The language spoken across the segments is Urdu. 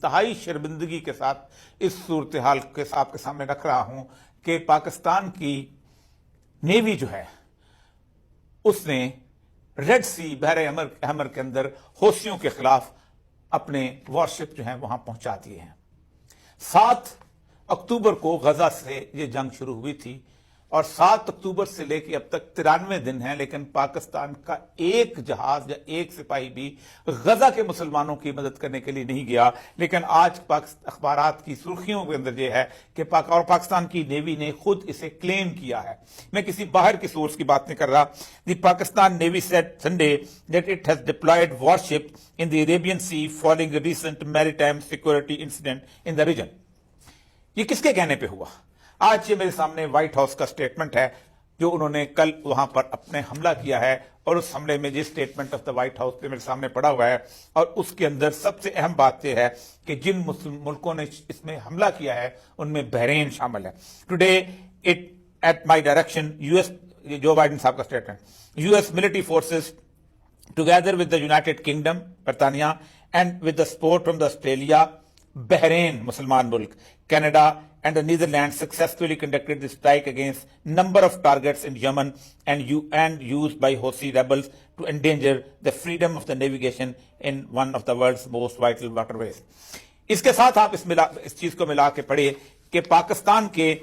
انتہائی شرمندگی کے ساتھ اس صورتحال کے آپ کے سامنے رکھ رہا ہوں کہ پاکستان کی نیوی جو ہے اس نے ریڈ سی بحر احمر کے اندر حوثیوں کے خلاف اپنے وارشپ جو ہیں وہاں پہنچا دیے ہیں۔ 7 اکتوبر کو غزہ سے یہ جنگ شروع ہوئی تھی اور 7 اکتوبر سے لے کے اب تک 93 دن ہیں، لیکن پاکستان کا ایک جہاز یا ایک سپاہی بھی غزہ کے مسلمانوں کی مدد کرنے کے لیے نہیں گیا۔ لیکن آج اخبارات کی سرخیوں کے اندر یہ ہے کہ پاکستان کی نیوی نے خود اسے کلیم کیا ہے۔ میں کسی باہر کی سورس کی بات نہیں کر رہا۔ The Pakistan navy said Sunday that it has deployed warships in the Arabian Sea following a recent maritime security incident in the region۔ یہ کس کے کہنے پہ ہوا؟ آج یہ میرے سامنے وائٹ ہاؤس کا سٹیٹمنٹ ہے جو انہوں نے کل وہاں پر اپنے حملہ کیا ہے، اور اس حملے میں جس statement of the white house پہ میرے سامنے پڑا ہوا ہے، اور اس کے اندر سب سے اہم بات یہ ہے کہ جن ملکوں نے اس میں حملہ کیا ہے ان میں بحرین شامل ہے۔ Today it at my direction US جو بائیڈن صاحب کا statement, US military forces together with the United Kingdom برطانیہ and with the support from the Australia، Bahrain مسلمان ملک، Canada and the Netherlands successfully conducted the strike against number of targets in Yemen and used by Houthi rebels to endanger the freedom of the navigation in one of the world's most vital waterways۔ اس کے ساتھ آپ اس چیز کو ملا کے پڑھیں کہ پاکستان کے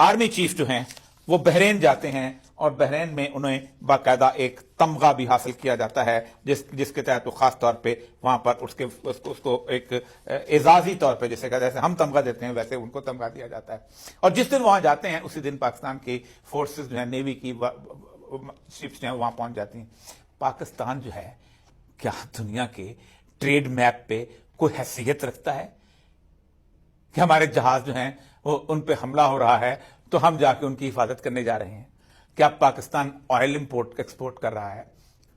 آرمی چیف جو ہیں وہ بحرین جاتے ہیں اور بحرین میں انہیں باقاعدہ ایک تمغہ بھی حاصل کیا جاتا ہے جس کے تحت وہ خاص طور پہ وہاں پر اس کو ایک اعزازی طور پہ جیسے ہم تمغہ دیتے ہیں ویسے ان کو تمغہ دیا جاتا ہے۔ اور جس دن وہاں جاتے ہیں اسی دن پاکستان کی فورسز جو ہیں نیوی کی شپس جو ہیں وہاں پہنچ جاتی ہیں۔ پاکستان جو ہے کیا دنیا کے ٹریڈ میپ پہ کوئی حیثیت رکھتا ہے کہ ہمارے جہاز جو ہیں وہ ان پہ حملہ ہو رہا ہے تو ہم جا کے ان کی حفاظت کرنے جا رہے ہیں؟ کیا پاکستان آئل امپورٹ ایکسپورٹ کر رہا ہے؟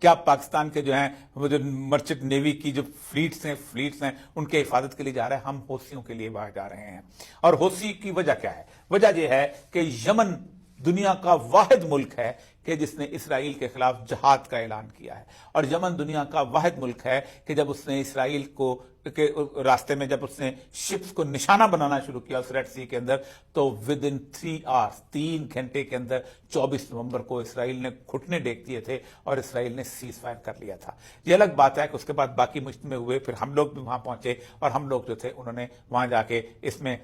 کیا پاکستان کے جو ہیں وہ جو مرچنٹ نیوی کی جو فلیٹس ہیں ان کے حفاظت کے لیے جا رہے ہیں؟ ہم حوثیوں کے لیے باہر جا رہے ہیں۔ اور حوثی کی وجہ کیا ہے؟ وجہ یہ ہے کہ یمن دنیا کا واحد ملک ہے کہ جس نے اسرائیل کے خلاف جہاد کا اعلان کیا ہے، اور یمن دنیا کا واحد ملک ہے کہ جب اس نے اسرائیل کو کے راستے میں جب اس نے شپس کو نشانہ بنانا شروع کیا اس ریڈ سی کے اندر، تو ود ان 3 hours 3 گھنٹے کے اندر 24 نومبر کو اسرائیل نے گھٹنے ٹیک دیے تھے اور اسرائیل نے سیز فائر کر لیا تھا۔ یہ الگ بات ہے کہ اس کے بعد باقی مجتمع ہوئے، پھر ہم لوگ بھی وہاں پہنچے اور ہم لوگ جو تھے انہوں نے وہاں جا کے اس میں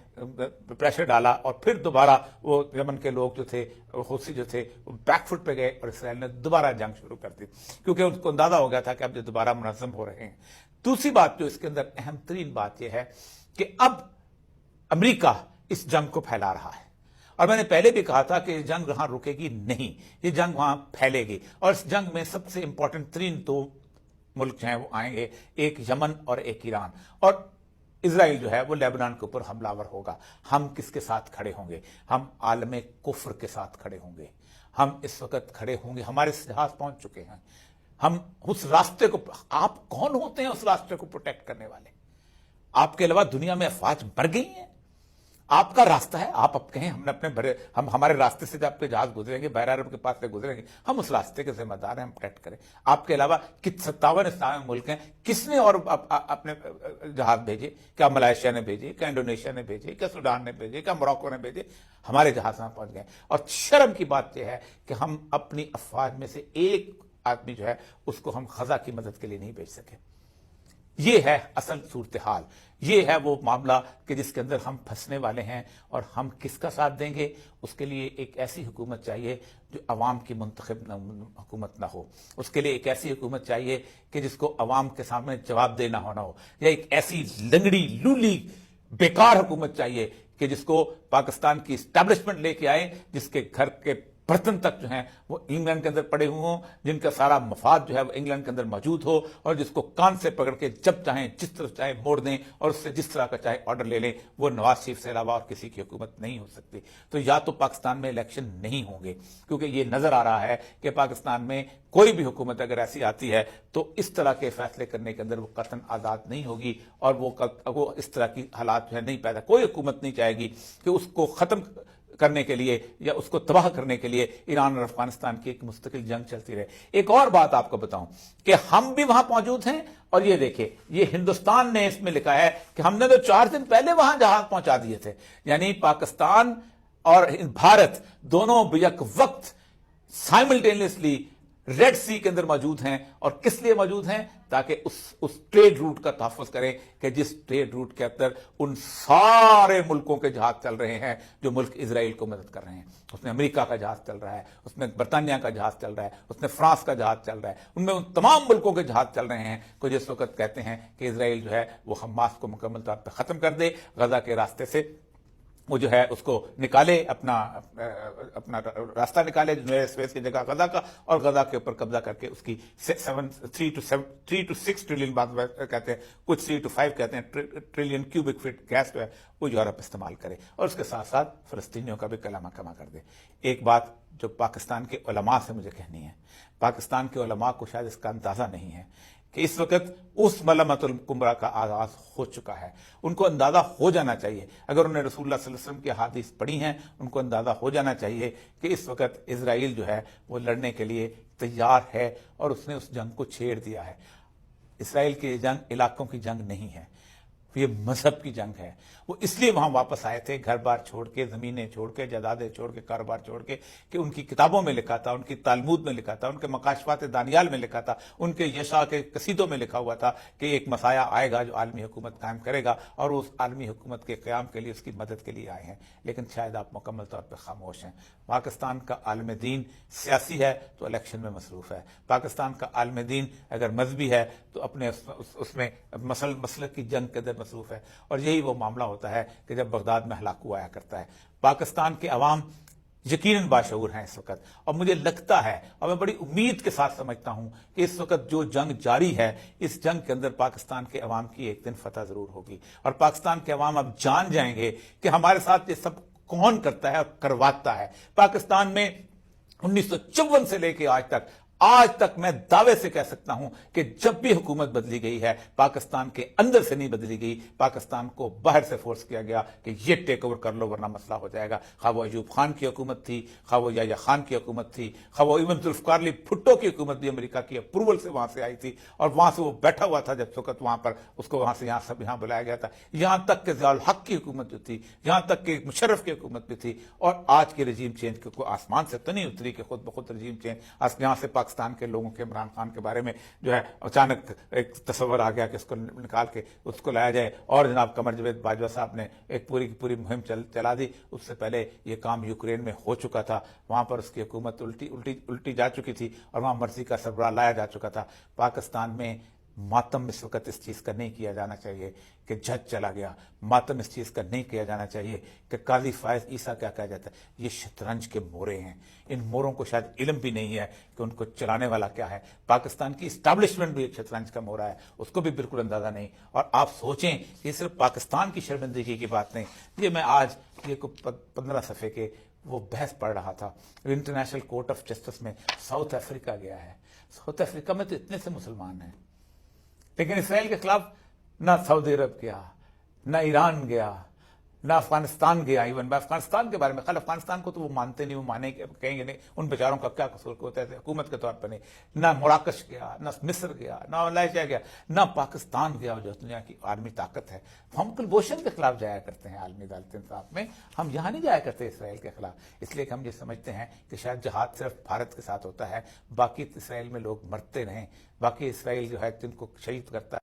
پریشر ڈالا، اور پھر دوبارہ وہ یمن کے لوگ جو تھے حوثی جو تھے بیک فٹ پہ گئے اور اسرائیل نے دوبارہ جنگ شروع کر دی، کیونکہ ان کو اندازہ ہو گیا تھا کہ اب یہ دوبارہ منظم ہو رہے ہیں۔ دوسری بات جو اس کے اندر اہم ترین بات یہ ہے کہ اب امریکہ اس جنگ کو پھیلا رہا ہے، اور میں نے پہلے بھی کہا تھا کہ یہ جنگ وہاں رکے گی نہیں، یہ جنگ وہاں پھیلے گی، اور اس جنگ میں سب سے امپورٹنٹ ترین 2 ملک جو ہیں وہ آئیں گے، ایک یمن اور ایک ایران، اور اسرائیل جو ہے وہ لیبنان کے اوپر حملہ آور ہوگا۔ ہم کس کے ساتھ کھڑے ہوں گے؟ ہم عالم کفر کے ساتھ کھڑے ہوں گے۔ ہم اس وقت کھڑے ہوں گے، ہمارے جہاز پہنچ چکے ہیں، ہم اس راستے کو، آپ کون ہوتے ہیں اس راستے کو پروٹیکٹ کرنے والے؟ آپ کے علاوہ دنیا میں افواج مر گئی ہیں، آپ کا راستہ ہے، آپ اب کہیں ہم ہمارے راستے سے جب آپ کے جہاز گزریں گے، بحر عرب کے پاس سے گزریں گے، ہم اس راستے کے ذمہ دار ہیں، ہم پروٹیکٹ کریں۔ آپ کے علاوہ 57 اسلامی ملک ہیں، کس نے اور اپنے جہاز بھیجے؟ کیا ملائیشیا نے بھیجے؟ کیا انڈونیشیا نے بھیجے؟ کیا سوڈان نے بھیجے؟ کیا موراکو نے بھیجے؟ ہمارے جہاز وہاں پہنچ گئے۔ اور شرم کی بات یہ ہے کہ ہم اپنی افواج میں سے ایک آدمی جو ہے اس کو ہم غزہ کی مدد کے لیے نہیں بھیج سکے۔ یہ ہے اصل صورتحال، یہ ہے وہ معاملہ کہ جس کے اندر ہم پھنسنے والے ہیں، اور ہم کس کا ساتھ دیں گے؟ اس کے لیے ایک ایسی حکومت چاہیے جو عوام کی منتخب حکومت نہ ہو، اس کے لیے ایک ایسی حکومت چاہیے کہ جس کو عوام کے سامنے جواب دینا ہونا ہو، یا ایک ایسی لنگڑی لولی بیکار حکومت چاہیے کہ جس کو پاکستان کی اسٹیبلشمنٹ لے کے آئے، جس کے گھر کے برتن تک جو ہیں وہ انگلینڈ کے اندر پڑے ہوئے ہوں، جن کا سارا مفاد جو ہے وہ انگلینڈ کے اندر موجود ہو، اور جس کو کان سے پکڑ کے جب چاہیں جس طرف چاہیں موڑ دیں اور اس سے جس طرح کا چاہے آرڈر لے لیں۔ وہ نواز شریف سے علاوہ اور کسی کی حکومت نہیں ہو سکتی۔ تو یا تو پاکستان میں الیکشن نہیں ہوں گے، کیونکہ یہ نظر آ رہا ہے کہ پاکستان میں کوئی بھی حکومت اگر ایسی آتی ہے تو اس طرح کے فیصلے کرنے کے اندر وہ قطعاً آزاد نہیں ہوگی، اور وہ اس طرح کی حالات جو ہے نہیں پیدا، کوئی حکومت نہیں چاہے گی کہ اس کو ختم کرنے کے لیے یا اس کو تباہ کرنے کے لیے ایران اور افغانستان کی ایک مستقل جنگ چلتی رہے. ایک اور بات آپ کو بتاؤں کہ ہم بھی وہاں موجود ہیں، اور یہ دیکھیں یہ ہندوستان نے اس میں لکھا ہے کہ ہم نے تو 4 دن پہلے وہاں جہاز پہنچا دیے تھے. یعنی پاکستان اور بھارت دونوں یک وقت سائملٹینیسلی ریڈ سی کے اندر موجود ہیں. اور کس لیے موجود ہیں؟ تاکہ اس ٹریڈ روٹ کا تحفظ کریں کہ جس ٹریڈ روٹ کے اندر ان سارے ملکوں کے جہاز چل رہے ہیں جو ملک اسرائیل کو مدد کر رہے ہیں. اس میں امریکہ کا جہاز چل رہا ہے، اس میں برطانیہ کا جہاز چل رہا ہے، اس میں فرانس کا جہاز چل رہا ہے، ان میں ان تمام ملکوں کے جہاز چل رہے ہیں کو جس وقت کہتے ہیں کہ اسرائیل جو ہے وہ حماس کو مکمل طور پہ ختم کر دے، غزہ کے راستے سے وہ جو ہے اس کو نکالے، اپنا راستہ نکالے سویز کی جگہ غزہ کا، اور غزہ کے اوپر قبضہ کر کے اس کی 3 to 6 ٹریلین بات کہتے ہیں، کچھ 3 to 5 کہتے ہیں ٹریلین کیوبک فٹ گیس جو ہے وہ یورپ استعمال کرے، اور اس کے ساتھ ساتھ فلسطینیوں کا بھی کلمہ کما کر دے. ایک بات جو پاکستان کے علماء سے مجھے کہنی ہے، پاکستان کے علماء کو شاید اس کا اندازہ نہیں ہے کہ اس وقت اس ملمت الکبریٰ کا آغاز ہو چکا ہے. ان کو اندازہ ہو جانا چاہیے، اگر انہوں نے رسول اللہ صلی اللہ علیہ وسلم کی احادیث پڑھی ہیں، ان کو اندازہ ہو جانا چاہیے کہ اس وقت اسرائیل جو ہے وہ لڑنے کے لیے تیار ہے، اور اس نے اس جنگ کو چھیڑ دیا ہے. اسرائیل کی جنگ علاقوں کی جنگ نہیں ہے، یہ مذہب کی جنگ ہے. وہ اس لیے وہاں واپس آئے تھے، گھر بار چھوڑ کے، زمینیں چھوڑ کے، جائیدادیں چھوڑ کے، کاروبار چھوڑ کے، کہ ان کی کتابوں میں لکھا تھا، ان کی تالمود میں لکھا تھا، ان کے مکاشفات دانیال میں لکھا تھا، ان کے یشع کے قصیدوں میں لکھا ہوا تھا کہ ایک مسیح آئے گا جو عالمی حکومت قائم کرے گا، اور اس عالمی حکومت کے قیام کے لیے اس کی مدد کے لیے آئے ہیں. لیکن شاید آپ مکمل طور پہ خاموش ہیں. پاکستان کا عالم دین سیاسی ہے تو الیکشن میں مصروف ہے. پاکستان کا عالم دین اگر مذہبی ہے تو اپنے اس میں مسلک کی جنگ کے اندر مصروف ہے. اور یہی وہ معاملہ ہوتا ہے کہ جب بغداد میں ہلاکو آیا کرتا ہے. پاکستان کے عوام یقیناً باشعور ہیں اس وقت، اور مجھے لگتا ہے اور میں بڑی امید کے ساتھ سمجھتا ہوں کہ اس وقت جو جنگ جاری ہے، اس جنگ کے اندر پاکستان کے عوام کی ایک دن فتح ضرور ہوگی، اور پاکستان کے عوام اب جان جائیں گے کہ ہمارے ساتھ یہ سب کون کرتا ہے اور کرواتا ہے. پاکستان میں 1954 سے لے کے آج تک میں دعوے سے کہہ سکتا ہوں کہ جب بھی حکومت بدلی گئی ہے، پاکستان کے اندر سے نہیں بدلی گئی، پاکستان کو باہر سے فورس کیا گیا کہ یہ ٹیک اوور کر لو ورنہ مسئلہ ہو جائے گا. خواہ وہ ایوب خان کی حکومت تھی، خواہ وہ یحییٰ خان کی حکومت تھی، خواہ وہ ایون ذوالفقار علی بھٹو کی حکومت بھی امریکہ کی اپروول سے وہاں سے آئی تھی، اور وہاں سے وہ بیٹھا ہوا تھا جب وقت وہاں پر اس کو وہاں سے یہاں بلایا گیا تھا. یہاں تک کہ ضیاء الحق کی حکومت جو تھی، یہاں تک کہ مشرف کی حکومت بھی تھی. اور آج کے رجیم چینج کو کوئی آسمان سے تو نہیں اتری کہ خود بخود رجیم چینج یہاں سے پاکستان کے لوگوں کے عمران خان کے بارے میں جو ہے اچانک ایک تصور آ گیا کہ اس کو نکال کے اس کو لایا جائے. اور جناب قمر جاوید باجوہ صاحب نے ایک پوری کی پوری مہم چلا دی. اس سے پہلے یہ کام یوکرین میں ہو چکا تھا، وہاں پر اس کی حکومت الٹی جا چکی تھی، اور وہاں مرضی کا سربراہ لایا جا چکا تھا. پاکستان میں ماتم اس وقت اس چیز کا نہیں کیا جانا چاہیے کہ جج چلا گیا. ماتم اس چیز کا نہیں کیا جانا چاہیے کہ قاضی فائز عیسیٰ کیا کہا جاتا ہے. یہ شطرنج کے مورے ہیں، ان موروں کو شاید علم بھی نہیں ہے کہ ان کو چلانے والا کیا ہے. پاکستان کی اسٹیبلشمنٹ بھی ایک شطرنج کا مورا ہے، اس کو بھی بالکل اندازہ نہیں. اور آپ سوچیں کہ یہ صرف پاکستان کی شرمندگی کی بات نہیں. یہ میں آج یہ 15 صفحے کے وہ بحث پڑھ رہا تھا. انٹرنیشنل کورٹ آف جسٹس میں ساؤتھ افریقہ گیا ہے. ساؤتھ افریقہ میں تو اتنے سے مسلمان ہیں، لیکن اسرائیل کے خلاف نہ سعودی عرب گیا، نہ ایران گیا، نہ افغانستان گیا. ایون میں افغانستان کے بارے میں، خل افغانستان کو تو وہ مانتے نہیں، وہ مانے کہیں گے نہیں، ان بیچاروں کا کیا قصور ہوتا ہے حکومت کے طور پر نہیں. نہ مراکش گیا، نہ مصر گیا، نہ ملائیشیا گیا، نہ پاکستان گیا جو دنیا کی عالمی طاقت ہے. ہم کلبھوشن کے خلاف جایا کرتے ہیں عالمی عدالت انصاف میں، ہم یہاں نہیں جایا کرتے اسرائیل کے خلاف. اس لیے کہ ہم یہ سمجھتے ہیں کہ شاید جہاد صرف بھارت کے ساتھ ہوتا ہے، باقی اسرائیل میں لوگ مرتے رہیں، باقی اسرائیل جو ہے جن کو شہید کرتا ہے